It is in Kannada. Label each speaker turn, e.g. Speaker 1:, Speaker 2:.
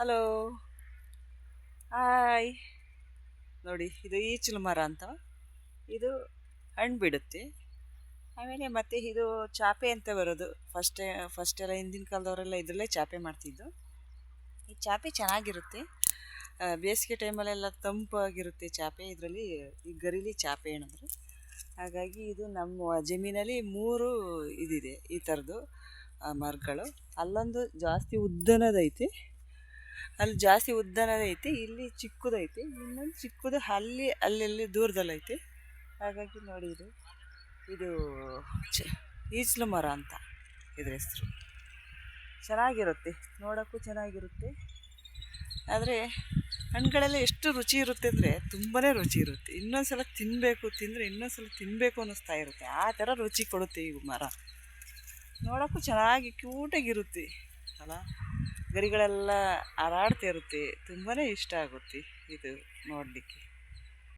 Speaker 1: Hello, hi. ನೋಡಿ, ಇದು ಈಚಲು ಮರ ಅಂತ. ಇದು ಹಣ್ಣು ಬಿಡುತ್ತೆ. ಆಮೇಲೆ ಮತ್ತೆ ಇದು ಚಾಪೆ ಅಂತ ಬರೋದು. ಫಸ್ಟ್ ಎಲ್ಲ ಹಿಂದಿನ ಕಾಲದವರೆಲ್ಲ ಇದರಲ್ಲೇ ಚಾಪೆ ಮಾಡ್ತಿದ್ದು. ಈ ಚಾಪೆ ಚೆನ್ನಾಗಿರುತ್ತೆ. ಬೇಸಿಗೆ ಟೈಮಲ್ಲೆಲ್ಲ ತಂಪಾಗಿರುತ್ತೆ ಚಾಪೆ. ಇದರಲ್ಲಿ ಈ ಗರಿಲಿ ಚಾಪೆ ಏನಾದ್ರು. ಹಾಗಾಗಿ ಇದು ನಮ್ಮ ಜಮೀನಲ್ಲಿ 3 ಇದಿದೆ ಈ ಥರದ್ದು ಮರಗಳು. ಅಲ್ಲೊಂದು ಜಾಸ್ತಿ ಉದ್ದನದೈತಿ, ಅಲ್ಲಿ ಜಾಸ್ತಿ ಉದ್ದನದೈತಿ, ಇಲ್ಲಿ ಚಿಕ್ಕದೈತಿ, ಇನ್ನೊಂದು ಚಿಕ್ಕದು ಅಲ್ಲಿ ದೂರದಲ್ಲೈತಿ. ಹಾಗಾಗಿ ನೋಡಿ, ಇದು ಈಚಲು ಮರ ಅಂತ ಇದ್ರ ಹೆಸರು. ಚೆನ್ನಾಗಿರುತ್ತೆ, ನೋಡೋಕ್ಕೂ ಚೆನ್ನಾಗಿರುತ್ತೆ. ಆದರೆ ಹಣ್ಣುಗಳೆಲ್ಲ ಎಷ್ಟು ರುಚಿ ಇರುತ್ತೆ ಅಂದರೆ ತುಂಬಾ ರುಚಿ ಇರುತ್ತೆ. ಇನ್ನೊಂದ್ಸಲ ತಿಂದರೆ ಇನ್ನೊಂದ್ಸಲ ತಿನ್ನಬೇಕು ಅನ್ನಿಸ್ತಾ ಇರುತ್ತೆ. ಆ ಥರ ರುಚಿ ಕೊಡುತ್ತೆ ಈ ಮರ. ನೋಡೋಕ್ಕೂ ಚೆನ್ನಾಗಿ ಕ್ಯೂಟಾಗಿರುತ್ತೆ ಅಲ್ಲ. ಗರಿಗಳೆಲ್ಲ ಹಾರಾಡ್ತಾ ಇರುತ್ತೆ. ತುಂಬಾ ಇಷ್ಟ ಆಗುತ್ತೆ ಇದು ನೋಡಲಿಕ್ಕೆ.